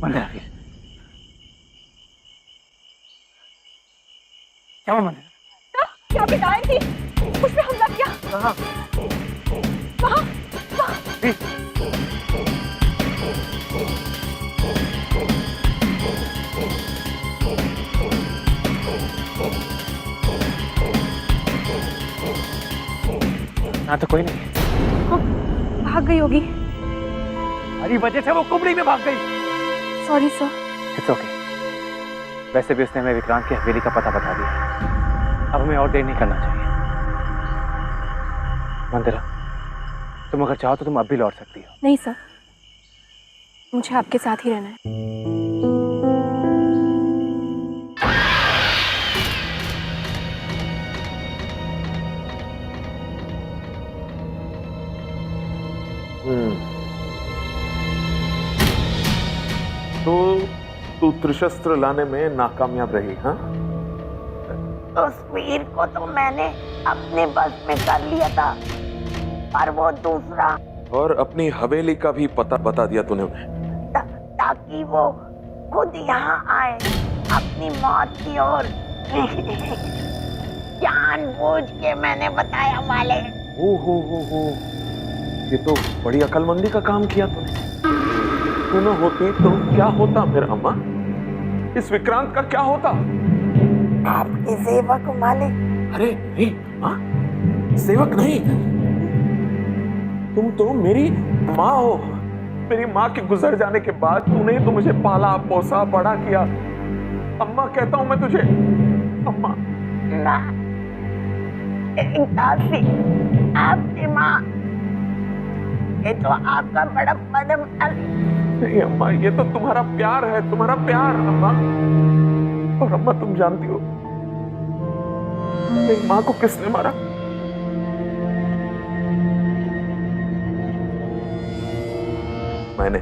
मंदिरा वीर, क्या हुआ मंदिरा? क्या पिटाई थी, उस पे हमला किया। कहाँ? वहाँ, वीर, यहाँ तो कोई नहीं। वो भाग गई होगी। हमारी वजह से वो कुबड़ी में भाग गई। Sorry sir. It's okay. वैसे भी उसने हमें विक्रांत की हवेली का पता बता दिया। अब हमें और देर नहीं करना चाहिए। मंदिरा, तुम अगर चाहो तो तुम अब भी लौट सकती हो। नहीं सर, मुझे आपके साथ ही रहना है। तो तू त्रिशस्त्र लाने में नाकामयाब रही, हाँ? उस वीर को तो मैंने अपने बस में कर लिया था, पर वो दूसरा। और अपनी हवेली का भी पता बता दिया तूने उन्हें? ताकि वो खुद यहाँ आए अपनी मौत की ओर। जानबूझ के मैंने बताया मालिक। ओ हो, ये तो बड़ी अकलमंदी का काम किया तूने। तू न होती तो क्या होता फिर अम्मा? इस विक्रांत का क्या होता? आपकी सेवक मालिक। अरे नहीं, हाँ? सेवक नहीं, तुम तो मेरी माँ हो। मेरी माँ के गुजर जाने के बाद तूने तो मुझे पाला पोसा बड़ा किया। अम्मा कहता हूं मैं तुझे, अम्मा। ना, दासी, आपकी माँ, ये तो आपका बड़ा बदम। नहीं अम्मा, ये तो तुम्हारा प्यार है, तुम्हारा प्यार अम्मा। और अम्मा तुम जानती हो मेरी माँ को किसने मारा? मैंने।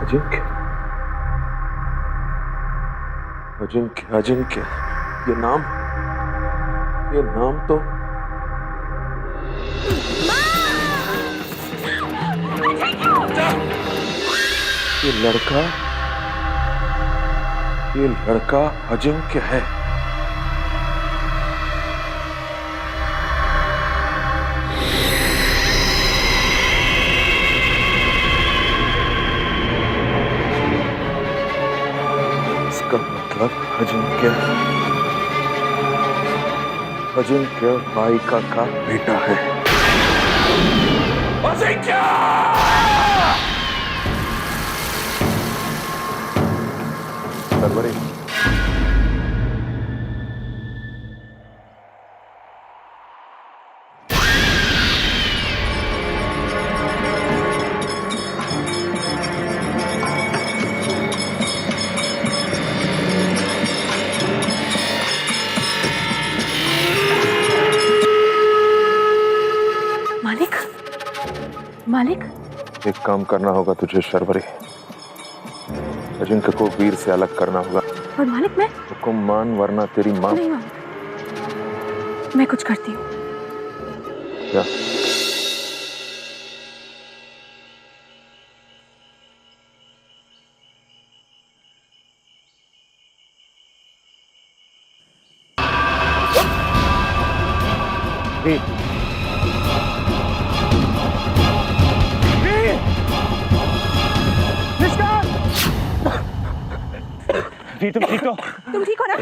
अजिंक्य, अजिंक्य, अजिंक्य, ये नाम तो ये लड़का अजिंक्य है। इसका मतलब अजिंक्य बाइका का बेटा है। अजिंक्य! सरवरी, मालिक, मालिक, एक काम करना होगा तुझे शर्वरी। अजिंक्य को वीर से अलग करना होगा। और मालिक मैं? हुकुम मान वरना तेरी मां। नहीं मालिक, मैं कुछ करती हूँ। क्या? वीर, वीर, तुम ठीक हो? तुम ठीक हो ना?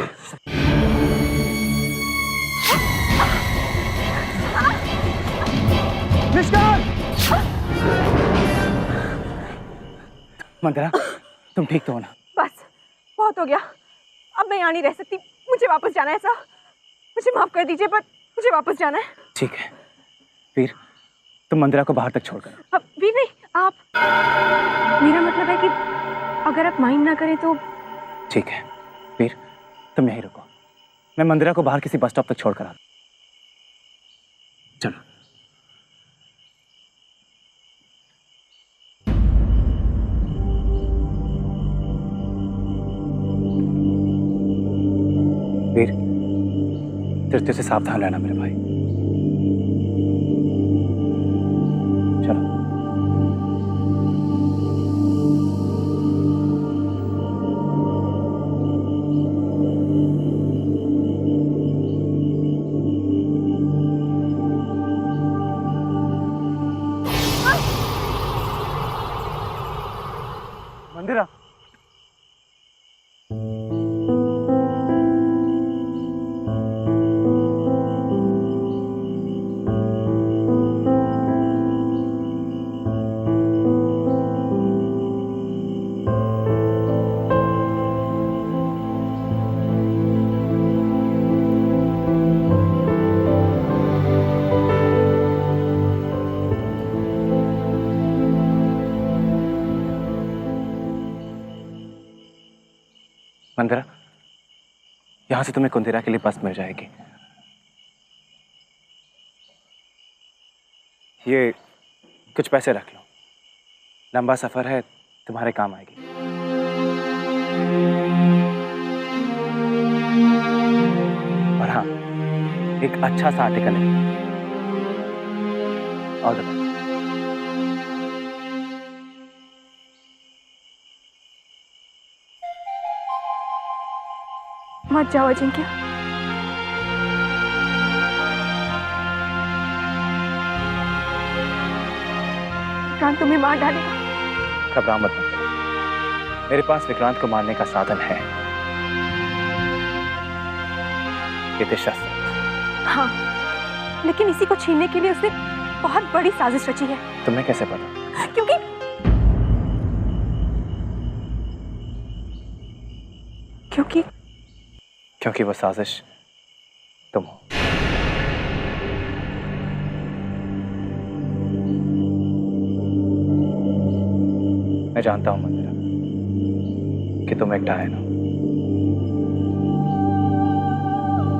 मंदिरा, तुम ठीक तो हो ना? बस बहुत हो गया, अब मैं यहाँ नहीं रह सकती। मुझे वापस जाना है साहब, मुझे माफ कर दीजिए पर मुझे वापस जाना है। ठीक है वीर, तुम मंदिरा को बाहर तक छोड़कर। अब वीर नहीं, आप, मेरा मतलब है कि अगर आप माइंड ना करें तो। ठीक है वीर, तुम यहीं रुको। मैं मंदिरा को बाहर किसी बस स्टॉप तक छोड़कर आता। चलो। वीर, तीर्थ से सावधान रहना मेरे भाई। चलो। मंदिरा, मंदिरा, यहां से तुम्हें कुंदिरा के लिए बस मिल जाएगी। ये कुछ पैसे रख लो, लंबा सफर है, तुम्हारे काम आएगी। और हाँ, एक अच्छा सा आर्टिकल है। All the best. मत जाओ अजिंक्य। विक्रांत तुम्हें मार डालेगा। घबराओ मत मंदिरा, मेरे पास विक्रांत को मारने का साधन है। ये थे शस्त्र। हाँ, लेकिन इसी को छीनने के लिए उसने बहुत बड़ी साजिश रची है। तुम्हें कैसे पता? क्योंकि वो साजिश तुम हो। मैं जानता हूं मंदिरा कि तुम एक डायन हो।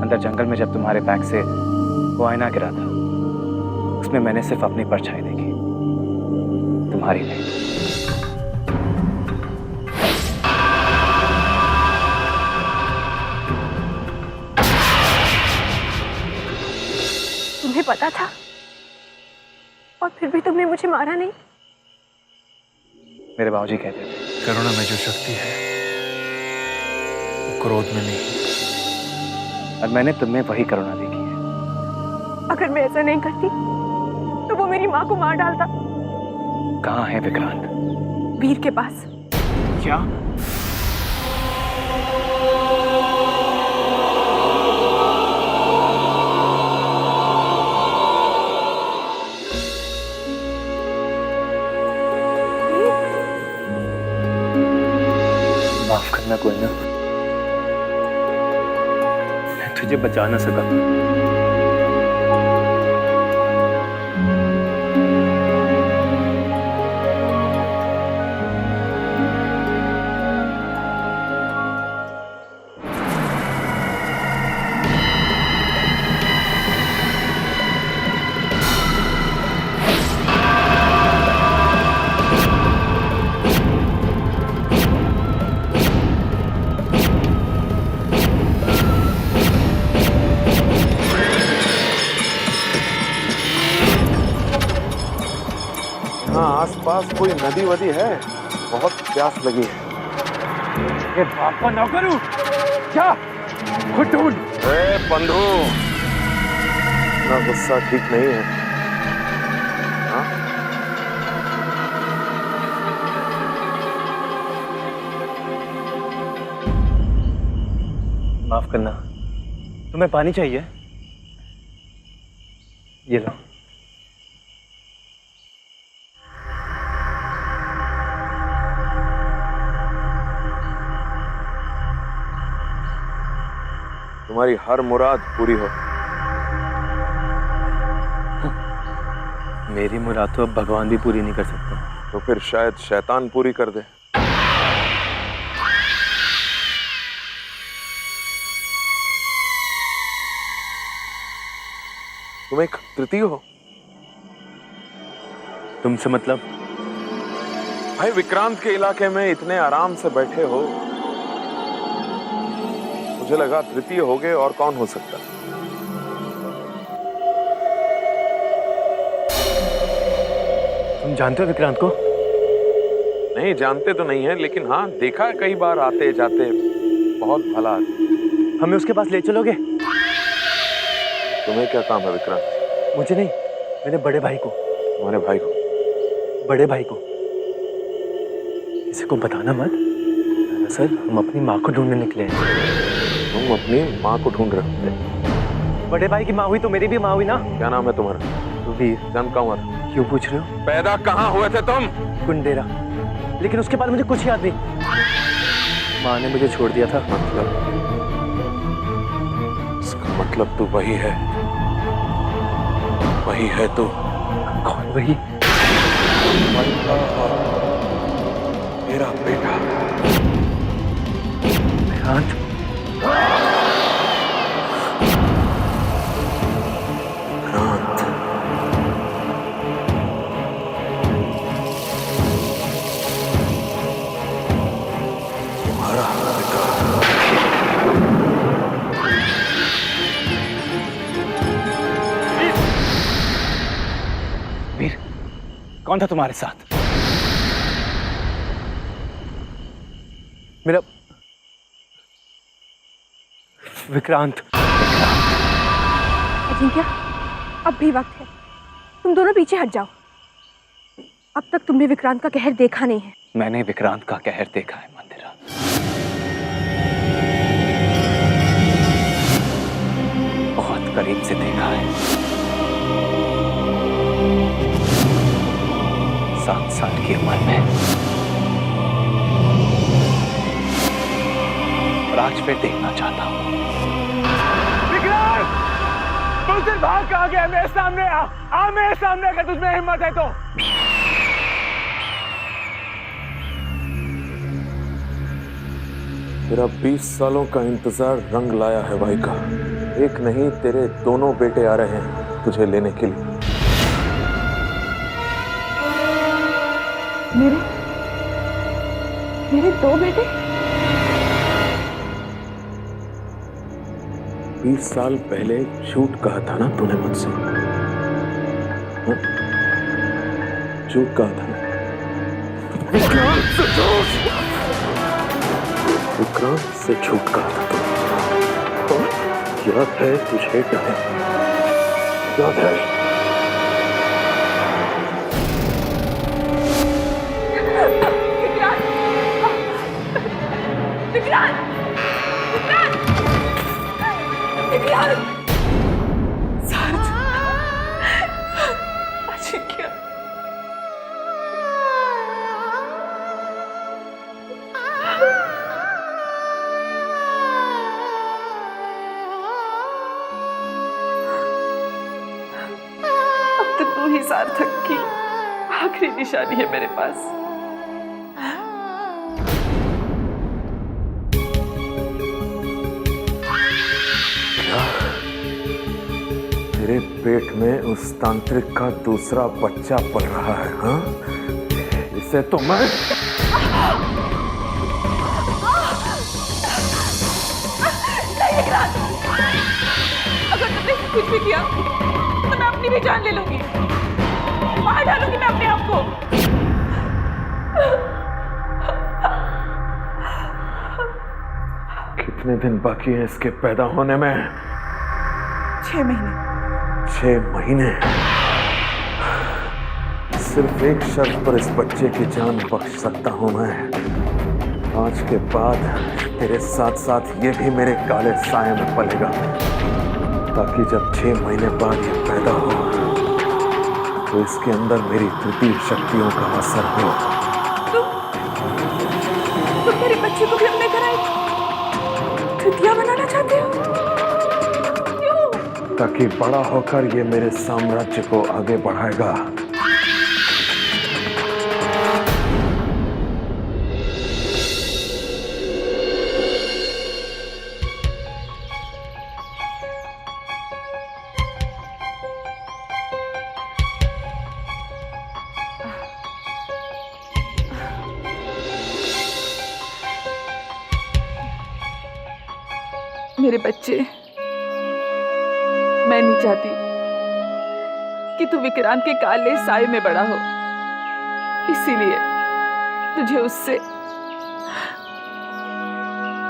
अंदर जंगल में जब तुम्हारे बैग से वो आईना गिरा था, उसमें मैंने सिर्फ अपनी परछाई देखी, तुम्हारी नहीं। तुम्हें पता था और फिर भी तुमने मुझे मारा नहीं। मेरे बाबूजी कहते थे, करुणा में जो शक्ति है वो क्रोध में नहीं। और मैंने तुम्हें वही करुणा देखी है। अगर मैं ऐसा नहीं करती तो वो मेरी माँ को मार डालता। कहाँ है विक्रांत? वीर के पास। क्या? माफ करना कोयना, मैं तुझे बचा ना सका। आसपास कोई नदी वदी है? बहुत प्यास लगी है। ये बाप का नौकर हूं क्या? खुद ढूंढ। बंधु, इतना गुस्सा ठीक नहीं है। हाँ? माफ करना, तुम्हें पानी चाहिए? ये लो। तुम्हारी हर मुराद पूरी हो। मेरी मुराद तो अब भगवान भी पूरी नहीं कर सकता। तो फिर शायद शैतान पूरी कर दे। तुम एक तृतीय हो। तुमसे मतलब? भाई विक्रांत के इलाके में इतने आराम से बैठे हो, मुझे लगा तृतीय हो गए, और कौन हो सकता। तुम जानते हो विक्रांत को? नहीं जानते तो नहीं है, लेकिन हाँ देखा है कई बार आते जाते, बहुत भला आदमी। हमें उसके पास ले चलोगे? तुम्हें क्या काम है विक्रांत? मुझे नहीं, मेरे बड़े भाई को। तुम्हारे भाई को? बड़े भाई को। किसी को बताना मत। दरअसल हम अपनी माँ को ढूंढने निकले हैं। तुम अपनी माँ को ढूंढ रहे हो? बड़े भाई की माँ हुई तो मेरी भी माँ हुई ना। क्या नाम है तुम्हारा? वीर। जन्म कहाँ हुआ? क्यों पूछ रहे हो? पैदा कहाँ हुए थे तुम? कुंडेरा, लेकिन उसके बाद मुझे कुछ याद नहीं। माँ ने मुझे छोड़ दिया था। मतलब? इसका मतलब तू वही है, वही है तू। कौन वही? मेरा बेटा विक्रांत। वीर, कौन था तुम्हारे साथ? मेरा विक्रांत। अजिंक्य, अब भी वक्त है, तुम दोनों पीछे हट जाओ। अब तक तुमने विक्रांत का कहर देखा नहीं है। मैंने विक्रांत का कहर देखा है मंदिरा। बहुत करीब से देखा है। 7 साल की उम्र में। और आज फिर देखना चाहता हूं। विक्रांत! तुझसे भाग कहां गया? मेरे सामने आ मेरे सामने, अगर तुझमें हिम्मत है तो। तेरा 20 सालों का इंतजार रंग लाया है भाई का। एक नहीं, तेरे दोनों बेटे आ रहे हैं तुझे लेने के लिए। मेरे 2 बेटे? 20 साल पहले झूठ कहा था ना तूने मुझसे? हाँ? झूठ कहा था ना? विक्रांत से झूठ कहा था तुमने। याद है तुझे? याद है? अब तो तू ही सार्थक की आखिरी निशानी है मेरे पास। तेरे पेट में उस तांत्रिक का दूसरा बच्चा पल रहा है? हाँ, इसे तो मैं अगर तुमने कुछ भी किया तो मैं अपनी भी जान ले लूंगी, मार डालूंगी मैं अपने आप को। कितने दिन बाकी हैं इसके पैदा होने में? 6 महीने। 6 महीने? सिर्फ एक शर्त पर इस बच्चे की जान बख्श सकता हूं मैं। आज के बाद तेरे साथ साथ ये भी मेरे काले साए में पलेगा, ताकि जब 6 महीने बाद ये पैदा हो तो इसके अंदर मेरी तृतीय शक्तियों का असर हो। तुम मेरे बच्चे को भी अपने घर आए तृतीया बनाना चाहते हो? क्यों? ताकि बड़ा होकर ये मेरे साम्राज्य को आगे बढ़ाएगा। मेरे बच्चे, मैं नहीं चाहती कि तू विक्रांत के काले साए में बड़ा हो, इसीलिए तुझे उससे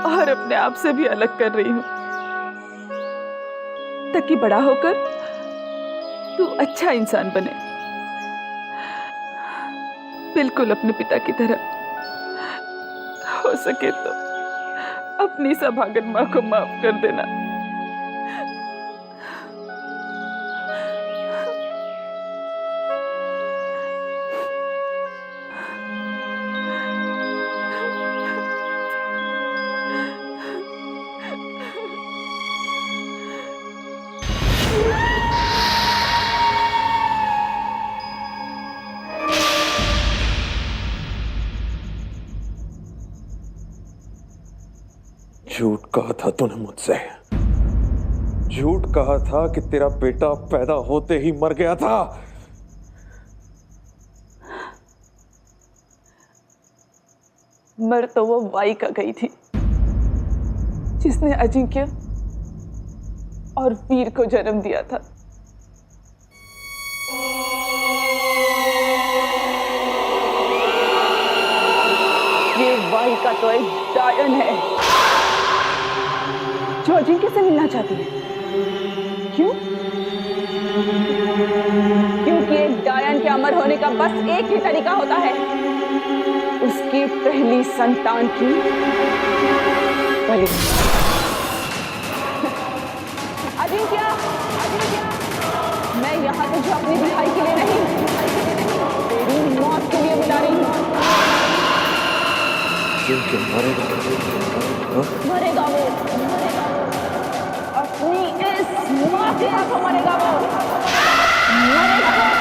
और अपने आप से भी अलग कर रही हूं, ताकि बड़ा होकर तू अच्छा इंसान बने, बिल्कुल अपने पिता की तरह। हो सके तो अपनी सभागन माँ को माफ कर देना। झूठ कहा था तूने मुझसे, झूठ कहा था कि तेरा बेटा पैदा होते ही मर गया था। मर तो वो वाइका गई थी जिसने अजिंक्य और वीर को जन्म दिया था। ये वाइका तो एक डायन है जो अजिंक्य से मिलना चाहती है। क्यों? क्योंकि एक डायन के अमर होने का बस एक ही तरीका होता है, उसकी पहली संतान की बलि। अजिंक्य, मैं यहाँ तुझे अपनी रिहाई के लिए नहीं, तेरी मौत के लिए बुला रही हूँ। मरेगा वो, अपनी इस माँ के हाथों मरेगा वो, मरेगा वो।